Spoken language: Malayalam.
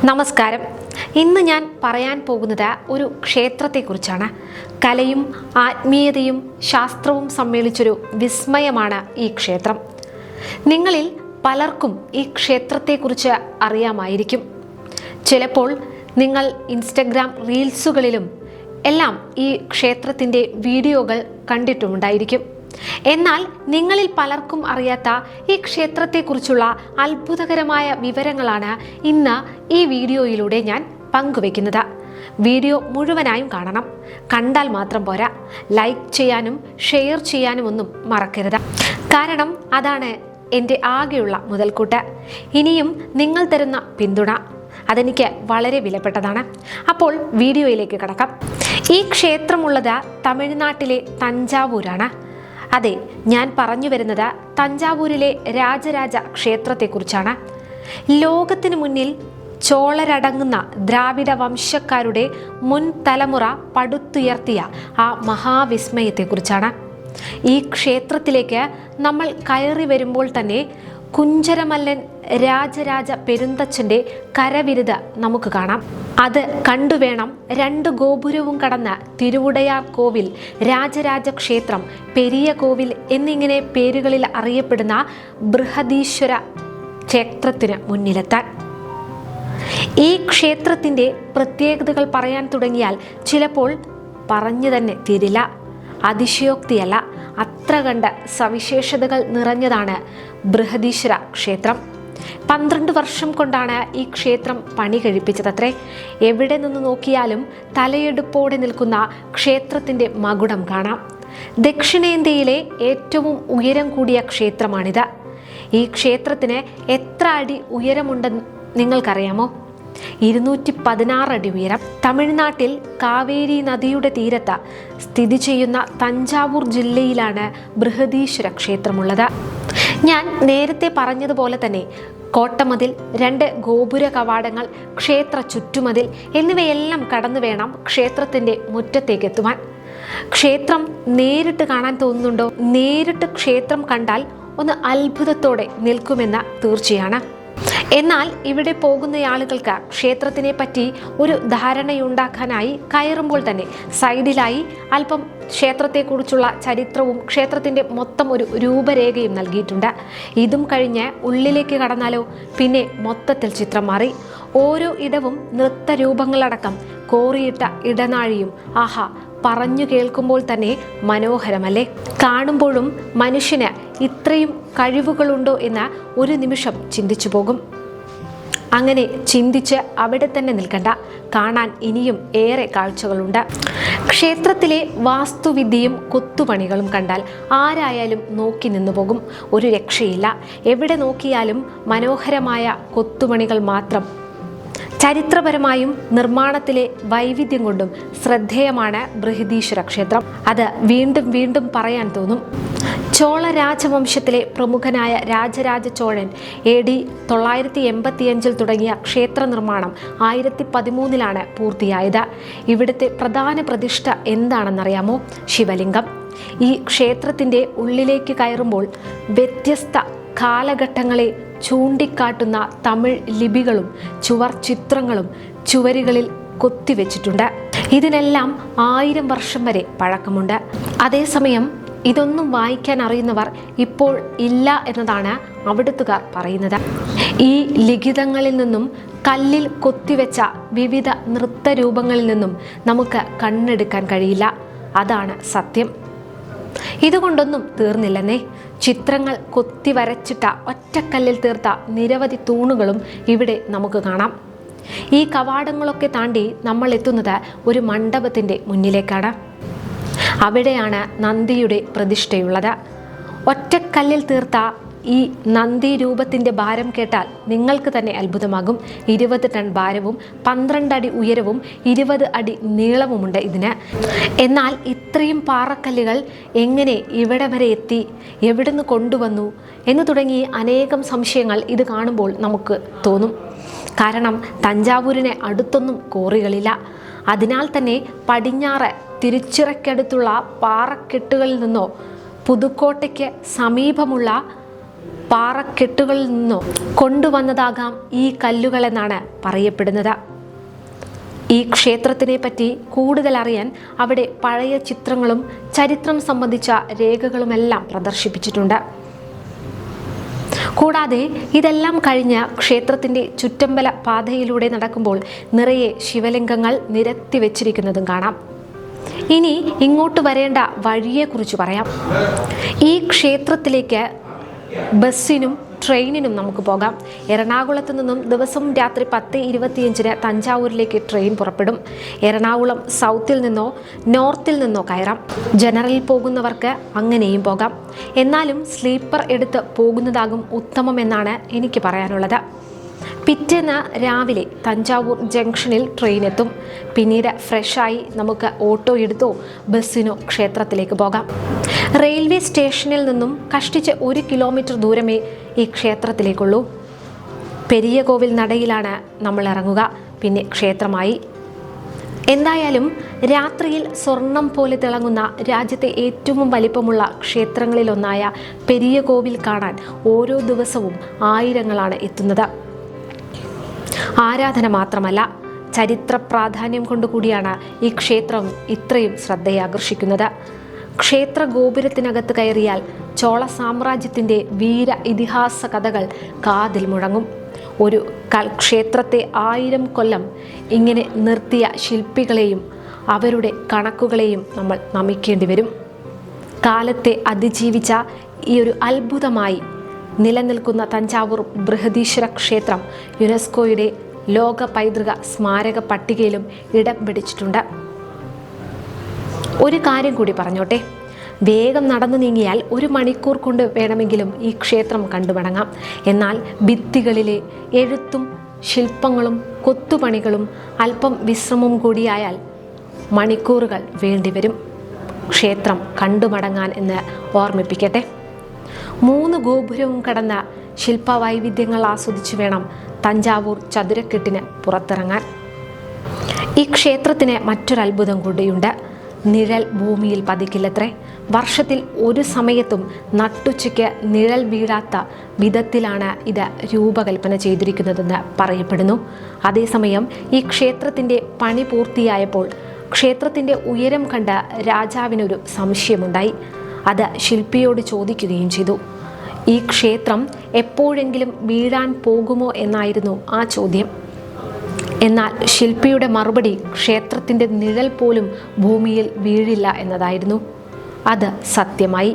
നമസ്കാരം. ഇന്ന് ഞാൻ പറയാൻ പോകുന്നത് ഒരു ക്ഷേത്രത്തെക്കുറിച്ചാണ്. കലയും ആത്മീയതയും ശാസ്ത്രവും സമ്മേളിച്ചൊരു വിസ്മയമാണ് ഈ ക്ഷേത്രം. നിങ്ങളിൽ പലർക്കും ഈ ക്ഷേത്രത്തെക്കുറിച്ച് അറിയാമായിരിക്കും. ചിലപ്പോൾ നിങ്ങൾ ഇൻസ്റ്റഗ്രാം റീൽസുകളിലും എല്ലാം ഈ ക്ഷേത്രത്തിൻ്റെ വീഡിയോകൾ കണ്ടിട്ടുമുണ്ടായിരിക്കും. എന്നാൽ നിങ്ങളിൽ പലർക്കും അറിയാത്ത ഈ ക്ഷേത്രത്തെക്കുറിച്ചുള്ള അത്ഭുതകരമായ വിവരങ്ങളാണ് ഇന്ന് ഈ വീഡിയോയിലൂടെ ഞാൻ പങ്കുവെക്കുന്നത്. വീഡിയോ മുഴുവനായും കാണണം. കണ്ടാൽ മാത്രം പോരാ, ലൈക്ക് ചെയ്യാനും ഷെയർ ചെയ്യാനും ഒന്നും മറക്കരുത്. കാരണം അതാണ് എൻ്റെ ആകെയുള്ള മുതൽക്കൂട്ട്. ഇനിയും നിങ്ങൾ തരുന്ന പിന്തുണ അതെനിക്ക് വളരെ വിലപ്പെട്ടതാണ്. അപ്പോൾ വീഡിയോയിലേക്ക് കടക്കാം. ഈ ക്ഷേത്രമുള്ളത് തമിഴ്നാട്ടിലെ തഞ്ചാവൂരാണ്. അതെ, ഞാൻ പറഞ്ഞു വരുന്നത് തഞ്ചാവൂരിലെ രാജരാജ ക്ഷേത്രത്തെക്കുറിച്ചാണ്. ലോകത്തിനു മുന്നിൽ ചോളരടങ്ങുന്ന ദ്രാവിഡ വംശക്കാരുടെ മുൻ തലമുറ പടുത്തുയർത്തിയ ആ മഹാവിസ്മയത്തെക്കുറിച്ചാണ്. ഈ ക്ഷേത്രത്തിലേക്ക് നമ്മൾ കയറി വരുമ്പോൾ തന്നെ കുഞ്ചരമല്ലൻ രാജരാജ പെരുന്തച്ഛൻ്റെ കരവിരുത് നമുക്ക് കാണാം. അത് കണ്ടുവേണം 2 ഗോപുരവും കടന്ന് തിരുവുടയാർ കോവിൽ, രാജരാജ ക്ഷേത്രം, പെരിയ കോവിൽ എന്നിങ്ങനെ പേരുകളിൽ അറിയപ്പെടുന്ന ബൃഹദീശ്വര ക്ഷേത്രത്തിന് മുന്നിലെത്താൻ. ഈ ക്ഷേത്രത്തിൻ്റെ പ്രത്യേകതകൾ പറയാൻ തുടങ്ങിയാൽ ചിലപ്പോൾ പറഞ്ഞു തന്നെ തീരില്ല. അതിശയോക്തിയല്ല, അത്ര കണ്ട സവിശേഷതകൾ നിറഞ്ഞതാണ് ബൃഹദീശ്വര ക്ഷേത്രം. 12 വർഷം കൊണ്ടാണ് ഈ ക്ഷേത്രം പണി കഴിപ്പിച്ചതത്രേ. എവിടെ നിന്ന് നോക്കിയാലും തലയെടുപ്പോടെ നിൽക്കുന്ന ക്ഷേത്രത്തിൻ്റെ മകുടം കാണാം. ദക്ഷിണേന്ത്യയിലെ ഏറ്റവും ഉയരം കൂടിയ ക്ഷേത്രമാണിത്. ഈ ക്ഷേത്രത്തിന് എത്ര അടി ഉയരമുണ്ടെന്ന് നിങ്ങൾക്കറിയാമോ? 216 അടി ഉയരം. തമിഴ്നാട്ടിൽ കാവേരി നദിയുടെ തീരത്ത് സ്ഥിതി ചെയ്യുന്ന തഞ്ചാവൂർ ജില്ലയിലാണ് ബൃഹദീശ്വര ക്ഷേത്രമുള്ളത്. ഞാൻ നേരത്തെ പറഞ്ഞതുപോലെ തന്നെ കോട്ടമതിൽ, 2 ഗോപുര കവാടങ്ങൾ, ക്ഷേത്ര ചുറ്റുമതിൽ എന്നിവയെല്ലാം കടന്നു വേണം ക്ഷേത്രത്തിൻ്റെ മുറ്റത്തേക്ക് എത്തുവാൻ. ക്ഷേത്രം നേരിട്ട് കാണാൻ തോന്നുന്നുണ്ടോ? നേരിട്ട് ക്ഷേത്രം കണ്ടാൽ ഒന്ന് അത്ഭുതത്തോടെ നിൽക്കുമെന്ന് തീർച്ചയാണ്. എന്നാൽ ഇവിടെ പോകുന്ന ആളുകൾക്ക് ക്ഷേത്രത്തിനെ പറ്റി ഒരു ധാരണയുണ്ടാക്കാനായി കയറുമ്പോൾ തന്നെ സൈഡിലായി അല്പം ക്ഷേത്രത്തെക്കുറിച്ചുള്ള ചരിത്രവും ക്ഷേത്രത്തിൻ്റെ മൊത്തം ഒരു രൂപരേഖയും നൽകിയിട്ടുണ്ട്. ഇതും കഴിഞ്ഞ് ഉള്ളിലേക്ക് കടന്നാലോ പിന്നെ മൊത്തത്തിൽ ചിത്രം മാറി. ഓരോ ഇടവും നൃത്തരൂപങ്ങളടക്കം കോറിയിട്ട ഇടനാഴിയും ആഹാ, പറഞ്ഞു കേൾക്കുമ്പോൾ തന്നെ മനോഹരമല്ലേ? കാണുമ്പോഴും മനുഷ്യന് ഇത്രയും കഴിവുകളുണ്ടോ എന്ന് ഒരു നിമിഷം ചിന്തിച്ചു പോകും. അങ്ങനെ ചിന്തിച്ച് അവിടെ തന്നെ നിൽക്കണ്ട, കാണാൻ ഇനിയും ഏറെ കാഴ്ചകളുണ്ട്. ക്ഷേത്രത്തിലെ വാസ്തുവിദ്യയും കൊത്തുപണികളും കണ്ടാൽ ആരായാലും നോക്കി നിന്നു പോകും. ഒരു രക്ഷയില്ല. എവിടെ നോക്കിയാലും മനോഹരമായ കൊത്തുപണികൾ മാത്രം. ചരിത്രപരമായും നിർമ്മാണത്തിലെ വൈവിധ്യം കൊണ്ടും ശ്രദ്ധേയമാണ് ബൃഹദീശ്വര ക്ഷേത്രം. അത് വീണ്ടും വീണ്ടും പറയാൻ തോന്നും. ചോള രാജവംശത്തിലെ പ്രമുഖനായ രാജരാജ ചോഴൻ AD 985 തുടങ്ങിയ ക്ഷേത്ര നിർമ്മാണം 1013 പൂർത്തിയായത്. ഇവിടുത്തെ പ്രധാന പ്രതിഷ്ഠ എന്താണെന്നറിയാമോ? ശിവലിംഗം. ഈ ക്ഷേത്രത്തിൻ്റെ ഉള്ളിലേക്ക് കയറുമ്പോൾ വ്യത്യസ്ത കാലഘട്ടങ്ങളെ ചൂണ്ടിക്കാട്ടുന്ന തമിഴ് ലിപികളും ചുവർ ചിത്രങ്ങളും ചുവരുകളിൽ കൊത്തിവെച്ചിട്ടുണ്ട്. ഇതിനെല്ലാം 1000 വർഷം വരെ പഴക്കമുണ്ട്. അതേസമയം ഇതൊന്നും വായിക്കാൻ അറിയുന്നവർ ഇപ്പോൾ ഇല്ല എന്നതാണ് അവിടുത്തുകാർ പറയുന്നത്. ഈ ലിഖിതങ്ങളിൽ നിന്നും കല്ലിൽ കൊത്തിവെച്ച വിവിധ നൃത്തരൂപങ്ങളിൽ നിന്നും നമുക്ക് കണ്ണെടുക്കാൻ കഴിയില്ല. അതാണ് സത്യം. ഇതുകൊണ്ടൊന്നും തീർന്നില്ലെന്നേ. ചിത്രങ്ങൾ കൊത്തി വരച്ചിട്ട ഒറ്റക്കല്ലിൽ തീർത്ത നിരവധി തൂണുകളും ഇവിടെ നമുക്ക് കാണാം. ഈ കവാടങ്ങളൊക്കെ താണ്ടി നമ്മൾ എത്തുന്നത് ഒരു മണ്ഡപത്തിൻ്റെ മുന്നിലേക്കാണ്. അവിടെയാണ് നന്ദിയുടെ പ്രതിഷ്ഠയുള്ളത്. ഒറ്റക്കല്ലിൽ തീർത്ത ഈ നന്ദി രൂപത്തിൻ്റെ ഭാരം കേട്ടാൽ നിങ്ങൾക്ക് തന്നെ അത്ഭുതമാകും. 20 ടൺ ഭാരവും 12 അടി ഉയരവും 20 അടി നീളവുമുണ്ട് ഇതിന്. എന്നാൽ ഇത്രയും പാറക്കല്ലുകൾ എങ്ങനെ ഇവിടെ വരെ എത്തി, എവിടുന്ന് കൊണ്ടുവന്നു എന്ന് തുടങ്ങി അനേകം സംശയങ്ങൾ ഇത് കാണുമ്പോൾ നമുക്ക് തോന്നും. കാരണം തഞ്ചാവൂരിന് അടുത്തൊന്നും കോറികളില്ല. അതിനാൽ തന്നെ പടിഞ്ഞാറ് തിരുച്ചിറയ്ക്കടുത്തുള്ള പാറക്കെട്ടുകളിൽ നിന്നോ പുതുക്കോട്ടയ്ക്ക് സമീപമുള്ള പാറക്കെട്ടുകളിൽ നിന്നോ കൊണ്ടുവന്നതാകാം ഈ കല്ലുകളെന്നാണ് പറയപ്പെടുന്നത്. ഈ ക്ഷേത്രത്തിനെ പറ്റി കൂടുതൽ അറിയാൻ അവിടെ പഴയ ചിത്രങ്ങളും ചരിത്രം സംബന്ധിച്ച രേഖകളുമെല്ലാം പ്രദർശിപ്പിച്ചിട്ടുണ്ട്. കൂടാതെ ഇതെല്ലാം കഴിഞ്ഞ് ക്ഷേത്രത്തിൻ്റെ ചുറ്റമ്പല പാതയിലൂടെ നടക്കുമ്പോൾ നിറയെ ശിവലിംഗങ്ങൾ നിരത്തി വെച്ചിരിക്കുന്നതും കാണാം. ഇനി ഇങ്ങോട്ട് വരേണ്ട വഴിയെക്കുറിച്ച് പറയാം. ഈ ക്ഷേത്രത്തിലേക്ക് ബസ്സിനും ട്രെയിനിനും നമുക്ക് പോകാം. എറണാകുളത്ത് നിന്നും ദിവസം രാത്രി 10:25 തഞ്ചാവൂരിലേക്ക് ട്രെയിൻ പുറപ്പെടും. എറണാകുളം സൗത്തിൽ നിന്നോ നോർത്തിൽ നിന്നോ കയറാം. ജനറലിൽ പോകുന്നവർക്ക് അങ്ങനെയും പോകാം. എന്നാലും സ്ലീപ്പർ എടുത്ത് പോകുന്നതാകും ഉത്തമമെന്നാണ് എനിക്ക് പറയാനുള്ളത്. പിറ്റേന്ന് രാവിലെ തഞ്ചാവൂർ ജംഗ്ഷനിൽ ട്രെയിൻ എത്തും. പിന്നീട് ഫ്രഷായി നമുക്ക് ഓട്ടോ എടുത്തോ ബസ്സിനോ ക്ഷേത്രത്തിലേക്ക് പോകാം. റെയിൽവേ സ്റ്റേഷനിൽ നിന്നും കഷ്ടിച്ച് 1 കിലോമീറ്റർ ദൂരമേ ഈ ക്ഷേത്രത്തിലേക്കുള്ളൂ. പെരിയ കോവിൽ നടയിലാണ് നമ്മൾ ഇറങ്ങുക. പിന്നെ ക്ഷേത്രമായി. എന്തായാലും രാത്രിയിൽ സ്വർണം പോലെ തിളങ്ങുന്ന രാജ്യത്തെ ഏറ്റവും വലിപ്പമുള്ള ക്ഷേത്രങ്ങളിലൊന്നായ പെരിയ കോവിൽ കാണാൻ ഓരോ ദിവസവും ആയിരങ്ങളാണ് എത്തുന്നത്. ആരാധന മാത്രമല്ല, ചരിത്ര പ്രാധാന്യം കൊണ്ടുകൂടിയാണ് ഈ ക്ഷേത്രം ഇത്രയും ശ്രദ്ധയാകർഷിക്കുന്നത്. ക്ഷേത്ര ഗോപുരത്തിനകത്ത് കയറിയാൽ ചോള സാമ്രാജ്യത്തിൻ്റെ വീര ഇതിഹാസ കഥകൾ കാതിൽ മുഴങ്ങും. ഒരു ക്ഷേത്രത്തെ 1000 കൊല്ലം ഇങ്ങനെ നിർത്തിയ ശില്പികളെയും അവരുടെ കണക്കുകളെയും നമ്മൾ നമിക്കേണ്ടി വരും. കാലത്തെ അതിജീവിച്ച ഈ ഒരു അത്ഭുതമായി നിലനിൽക്കുന്ന തഞ്ചാവൂർ ബൃഹദീശ്വര ക്ഷേത്രം യുനെസ്കോയുടെ ലോക പൈതൃക സ്മാരക പട്ടികയിലും ഇടം പിടിച്ചിട്ടുണ്ട്. ഒരു കാര്യം കൂടി പറഞ്ഞോട്ടെ. വേഗം നടന്നു നീങ്ങിയാൽ 1 മണിക്കൂർ കൊണ്ട് വേണമെങ്കിലും ഈ ക്ഷേത്രം കണ്ടുമടങ്ങാം. എന്നാൽ ഭിത്തികളിലെ എഴുത്തും ശില്പങ്ങളും കൊത്തുപണികളും അല്പം വിശ്രമം കൂടിയായാൽ മണിക്കൂറുകൾ വേണ്ടിവരും ക്ഷേത്രം കണ്ടുമടങ്ങാൻ എന്ന് ഓർമ്മിപ്പിക്കട്ടെ. 3 ഗോപുരവും കടന്ന ശില്പവൈവിധ്യങ്ങൾ ആസ്വദിച്ചു വേണം തഞ്ചാവൂർ ചതുരക്കെട്ടിന് പുറത്തിറങ്ങാൻ. ഈ ക്ഷേത്രത്തിന് മറ്റൊരത്ഭുതം കൂടിയുണ്ട്. നിഴൽ ഭൂമിയിൽ പതിക്കില്ലത്രേ. വർഷത്തിൽ ഒരു സമയത്തും നട്ടുച്ചയ്ക്ക് നിഴൽ വീഴാത്ത വിധത്തിലാണ് ഇത് രൂപകൽപ്പന ചെയ്തിരിക്കുന്നതെന്ന് പറയപ്പെടുന്നു. അതേസമയം ഈ ക്ഷേത്രത്തിൻ്റെ പണി പൂർത്തിയായപ്പോൾ ക്ഷേത്രത്തിൻ്റെ ഉയരം കണ്ട രാജാവിനൊരു സംശയമുണ്ടായി. അത് ശില്പിയോട് ചോദിക്കുകയും ചെയ്തു. ഈ ക്ഷേത്രം എപ്പോഴെങ്കിലും വീഴാൻ പോകുമോ എന്നായിരുന്നു ആ ചോദ്യം. എന്നാൽ ശില്പിയുടെ മറുപടി ക്ഷേത്രത്തിൻ്റെ നിഴൽ പോലും ഭൂമിയിൽ വീഴില്ല എന്നതായിരുന്നു. അത് സത്യമായി.